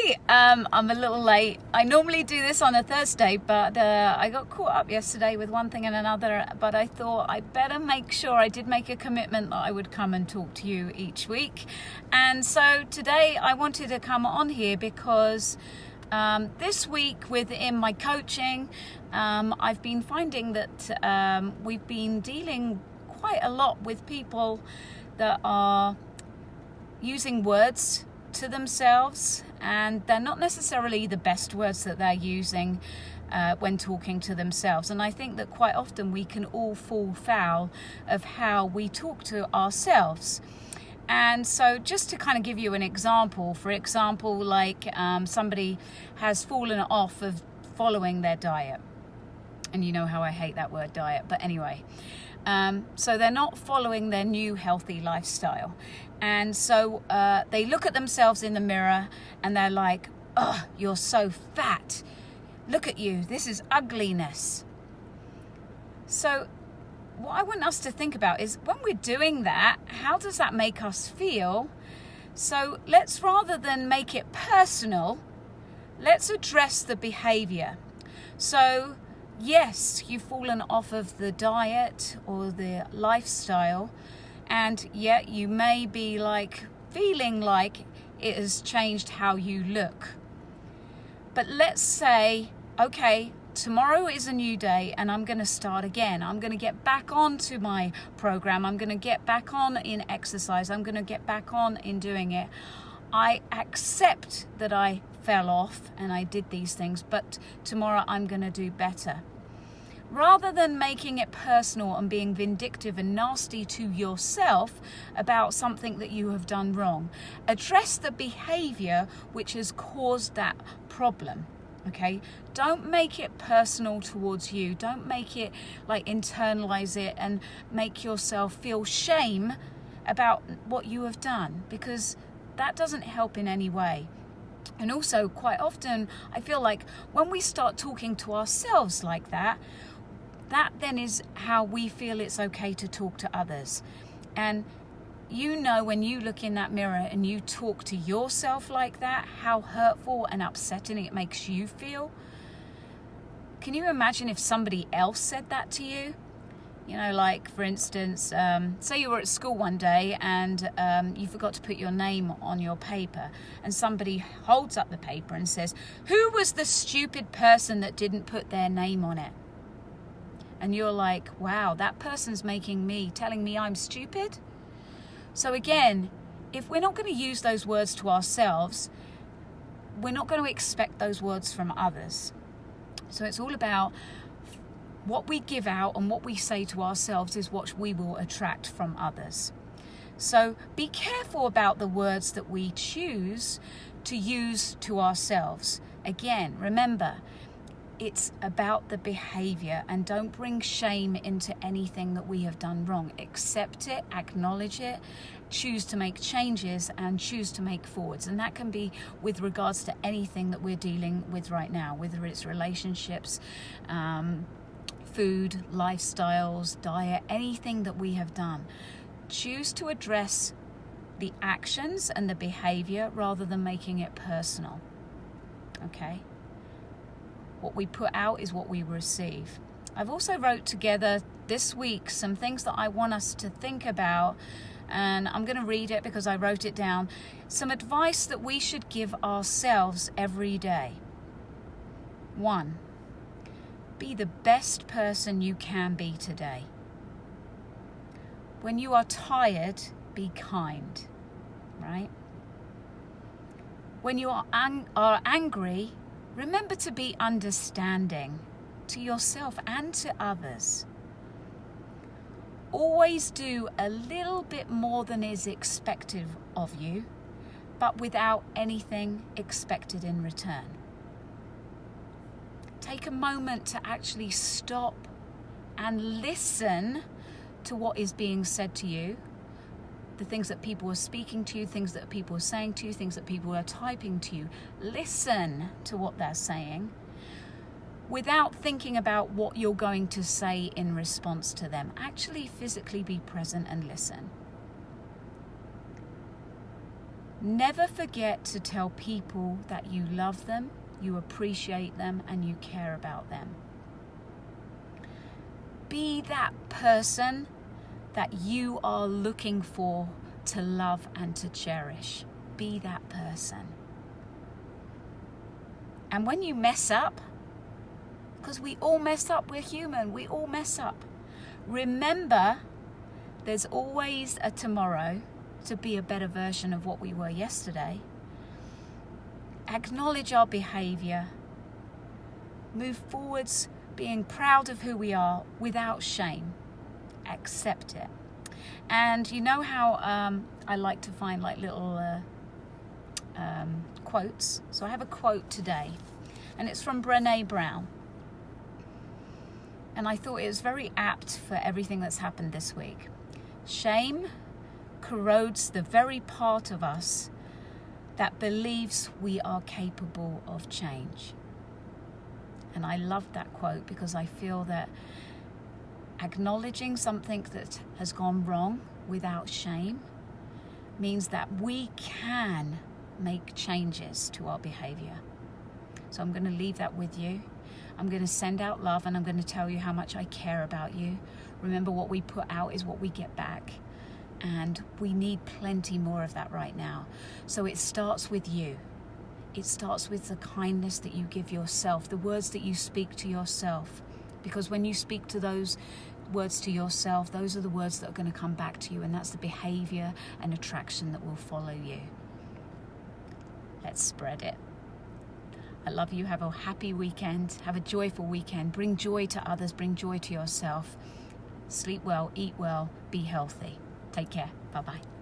Hi, I'm a little late. I normally do this on a Thursday, but I got caught up yesterday with one thing and another, but I thought I better make sure I did make a commitment that I would come and talk to you each week. And so today I wanted to come on here because this week within my coaching, I've been finding that we've been dealing quite a lot with people that are using words to themselves, and they're not necessarily the best words that they're using when talking to themselves. And I think that quite often we can all fall foul of how we talk to ourselves. And so just to kind of give you an example, for example, like somebody has fallen off of following their diet. And you know how I hate that word diet, but anyway. So they're not following their new healthy lifestyle. And so they look at themselves in the mirror and they're like, oh, you're so fat. Look at you. This is ugliness. So what I want us to think about is when we're doing that, how does that make us feel? So let's, rather than make it personal, let's address the behavior. So yes, you've fallen off of the diet or the lifestyle, and yet you may be like feeling like it has changed how you look. But let's say, okay, tomorrow is a new day and I'm going to start again. I'm going to get back onto my program. I'm going to get back on in exercise. I'm going to get back on in doing it. I accept that I fell off and I did these things, but tomorrow I'm going to do better. Rather than making it personal and being vindictive and nasty to yourself about something that you have done wrong, address the behavior which has caused that problem. Okay, don't make it personal towards you. Don't make it like internalize it and make yourself feel shame about what you have done, because that doesn't help in any way. And also, quite often, I feel like when we start talking to ourselves like that, that then is how we feel it's okay to talk to others. And you know, when you look in that mirror and you talk to yourself like that, how hurtful and upsetting it makes you feel. Can you imagine if somebody else said that to you? You know, like for instance, say you were at school one day and you forgot to put your name on your paper, and somebody holds up the paper and says, "Who was the stupid person that didn't put their name on it?" And you're like, wow, that person's telling me I'm stupid. So again, if we're not going to use those words to ourselves, we're not going to expect those words from others. So it's all about what we give out, and what we say to ourselves is what we will attract from others. So be careful about the words that we choose to use to ourselves. Again, remember, it's about the behavior, and don't bring shame into anything that we have done wrong. Accept it, acknowledge it, choose to make changes, and choose to make forwards. And that can be with regards to anything that we're dealing with right now, whether it's relationships, food, lifestyles, diet, anything that we have done. Choose to address the actions and the behavior rather than making it personal. Okay? What we put out is what we receive. I've also wrote together this week some things that I want us to think about, and I'm going to read it because I wrote it down. Some advice that we should give ourselves every day. 1, be the best person you can be today. When you are tired, be kind, right? When you are angry, remember to be understanding to yourself and to others. Always do a little bit more than is expected of you, but without anything expected in return. Take a moment to actually stop and listen to what is being said to you, the things that people are speaking to you, things that people are saying to you, things that people are typing to you. Listen to what they're saying without thinking about what you're going to say in response to them. Actually physically be present and listen. Never forget to tell people that you love them, you appreciate them, and you care about them. Be that person that you are looking for to love and to cherish. Be that person. And when you mess up, because we all mess up, we're human, we all mess up. Remember, there's always a tomorrow to be a better version of what we were yesterday. Acknowledge our behavior. Move forwards being proud of who we are without shame. Accept it. And you know how I like to find like little quotes. So I have a quote today, and it's from Brené Brown. And I thought it was very apt for everything that's happened this week. Shame corrodes the very part of us that believes we are capable of change. And I love that quote because I feel that acknowledging something that has gone wrong without shame means that we can make changes to our behavior. So I'm going to leave that with you. I'm going to send out love, and I'm going to tell you how much I care about you. Remember, what we put out is what we get back. And we need plenty more of that right now. So it starts with you. It starts with the kindness that you give yourself, the words that you speak to yourself. Because when you speak to those words to yourself, those are the words that are going to come back to you, and that's the behavior and attraction that will follow you. Let's spread it. I love you. Have a happy weekend. Have a joyful weekend. Bring joy to others. Bring joy to yourself. Sleep well, eat well, be healthy. Take care. Bye-bye.